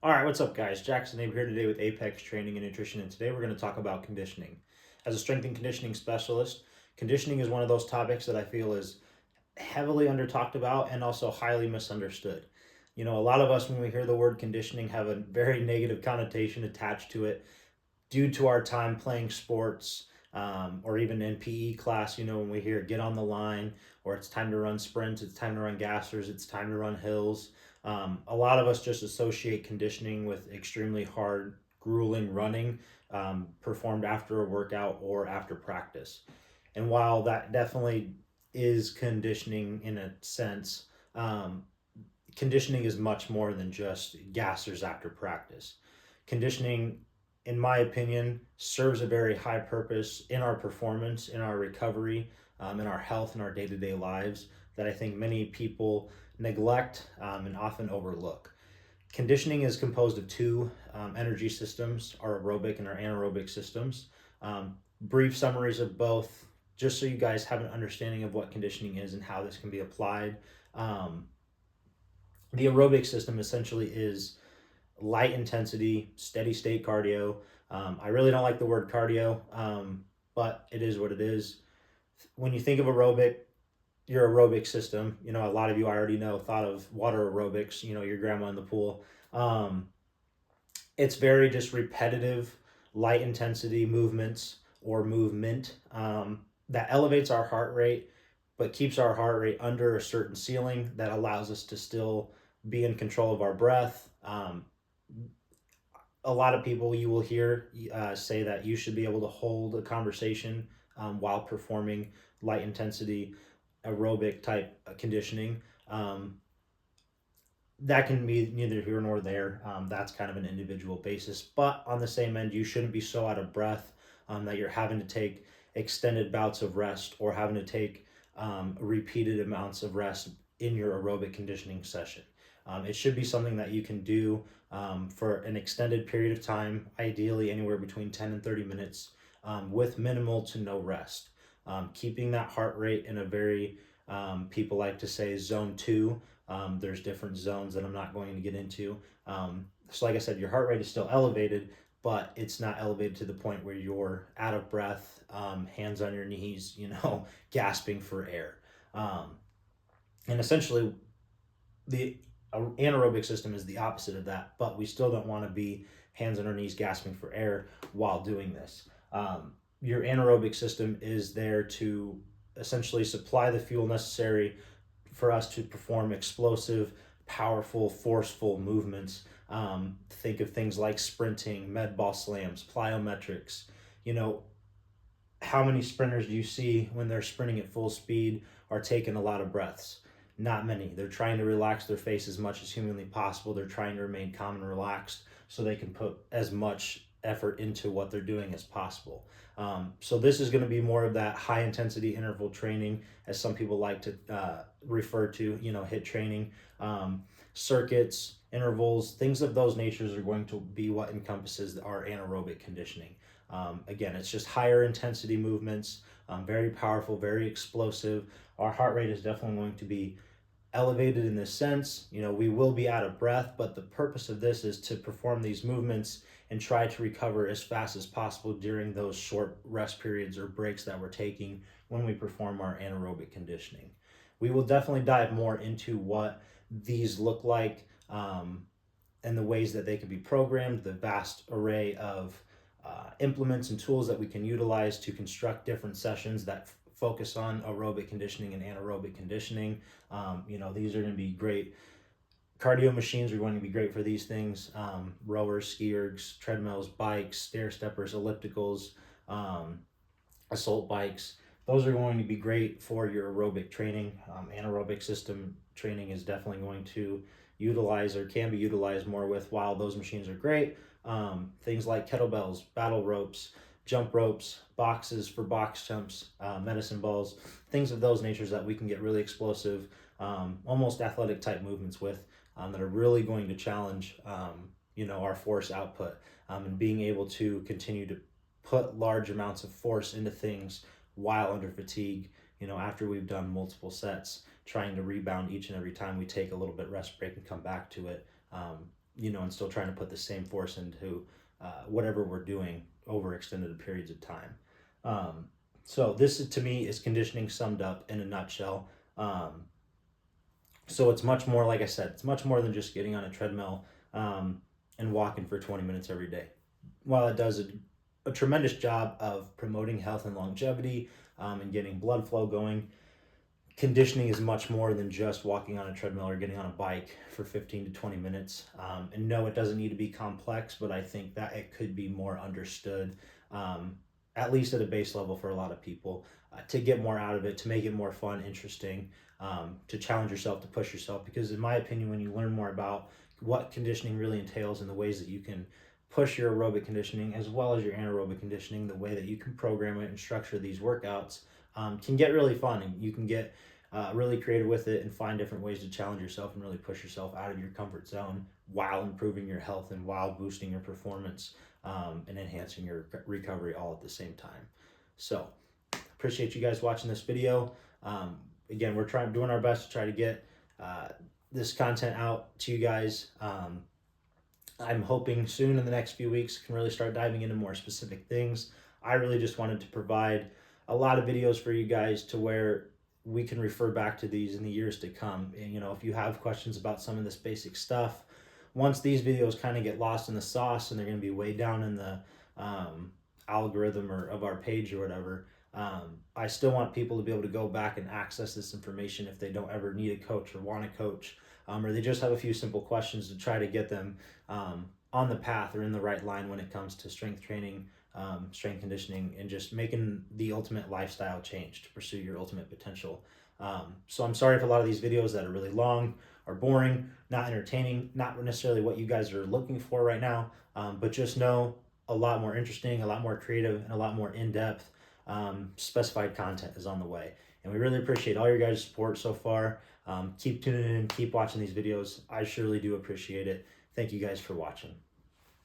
All right, what's up, guys? Jackson Abe here today with Apex Training and Nutrition, and today we're going to talk about conditioning. As a strength and conditioning specialist, conditioning is one of those topics that I feel is heavily under talked about and also highly misunderstood. A lot of us, when we hear the word conditioning, have a very negative connotation attached to it due to our time playing sports, or even in PE class, when we hear get on the line, or it's time to run sprints, it's time to run gassers, it's time to run hills. A lot of us just associate conditioning with extremely hard, grueling running, performed after a workout or after practice. And while that definitely is conditioning in a sense, conditioning is much more than just gassers after practice. Conditioning, in my opinion, serves a very high purpose in our performance, in our recovery, in our health, in our day to day lives that I think many people neglect and often overlook. Conditioning is composed of two energy systems, our aerobic and our anaerobic systems. Brief summaries of both, just so you guys have an understanding of what conditioning is and how this can be applied. Um, the aerobic system essentially is light intensity, steady state cardio. I really don't like the word cardio, but it is what it is. When you think of aerobic, your aerobic system, a lot of you I already know thought of water aerobics, your grandma in the pool. Um, it's very just repetitive, light intensity movements or movement that elevates our heart rate, but keeps our heart rate under a certain ceiling that allows us to still be in control of our breath. A lot of people you will hear say that you should be able to hold a conversation while performing light intensity aerobic type conditioning. That can be neither here nor there. That's kind of an individual basis. But on the same end, you shouldn't be so out of breath that you're having to take extended bouts of rest or having to take repeated amounts of rest in your aerobic conditioning session. It should be something that you can do for an extended period of time, ideally anywhere between 10 and 30 minutes, with minimal to no rest. Keeping that heart rate in a very, people like to say, zone two. There's different zones that I'm not going to get into. So, like I said, your heart rate is still elevated, but it's not elevated to the point where you're out of breath, hands on your knees, gasping for air. And essentially, the anaerobic system is the opposite of that, but we still don't want to be hands on our knees gasping for air while doing this. Your anaerobic system is there to essentially supply the fuel necessary for us to perform explosive, powerful, forceful movements. Think of things like sprinting, med ball slams, plyometrics. You know, how many sprinters do you see when they're sprinting at full speed are taking a lot of breaths? Not many. They're trying to relax their face as much as humanly possible. They're trying to remain calm and relaxed so they can put as much effort into what they're doing as possible. So this is going to be more of that high intensity interval training, as some people like to refer to, HIIT training. Circuits, intervals, things of those natures are going to be what encompasses our anaerobic conditioning. Again, it's just higher intensity movements, very powerful, very explosive. Our heart rate is definitely going to be elevated in this sense. We will be out of breath, but the purpose of this is to perform these movements and try to recover as fast as possible during those short rest periods or breaks that we're taking when we perform our anaerobic conditioning. We will definitely dive more into what these look like, and the ways that they can be programmed, the vast array of implements and tools that we can utilize to construct different sessions that focus on aerobic conditioning and anaerobic conditioning. These are going to be great. Cardio machines are going to be great for these things. Rowers, ski ergs, treadmills, bikes, stair steppers, ellipticals, assault bikes. Those are going to be great for your aerobic training. Anaerobic system training is definitely going to utilize or can be utilized more with. While those machines are great, things like kettlebells, battle ropes, jump ropes, boxes for box jumps, medicine balls, things of those natures that we can get really explosive, almost athletic type movements with, that are really going to challenge, our force output, and being able to continue to put large amounts of force into things while under fatigue, after we've done multiple sets, trying to rebound each and every time we take a little bit rest break and come back to it. and still trying to put the same force into whatever we're doing over extended periods of time. So this is, to me, is conditioning summed up in a nutshell. So it's much more, like I said, it's much more than just getting on a treadmill and walking for 20 minutes every day. While it does a tremendous job of promoting health and longevity and getting blood flow going, conditioning is much more than just walking on a treadmill or getting on a bike for 15 to 20 minutes. And no, it doesn't need to be complex, but I think that it could be more understood, at least at a base level for a lot of people, to get more out of it, to make it more fun, interesting, to challenge yourself, to push yourself. Because in my opinion, when you learn more about what conditioning really entails and the ways that you can push your aerobic conditioning as well as your anaerobic conditioning, the way that you can program it and structure these workouts can get really fun, and you can get really creative with it and find different ways to challenge yourself and really push yourself out of your comfort zone while improving your health and while boosting your performance and enhancing your recovery all at the same time. So appreciate you guys watching this video. Again, we're doing our best to try to get this content out to you guys. I'm hoping soon in the next few weeks can really start diving into more specific things. I really just wanted to provide a lot of videos for you guys to where we can refer back to these in the years to come. And, if you have questions about some of this basic stuff, once these videos kind of get lost in the sauce and they're going to be way down in the algorithm or of our page or whatever, I still want people to be able to go back and access this information if they don't ever need a coach or want a coach, or they just have a few simple questions to try to get them on the path or in the right line when it comes to strength training, strength conditioning, and just making the ultimate lifestyle change to pursue your ultimate potential. So I'm sorry if a lot of these videos that are really long are boring, not entertaining, not necessarily what you guys are looking for right now, but just know a lot more interesting, a lot more creative, and a lot more in-depth specified content is on the way. And we really appreciate all your guys' support so far. Keep tuning in, keep watching these videos. I surely do appreciate it. Thank you guys for watching.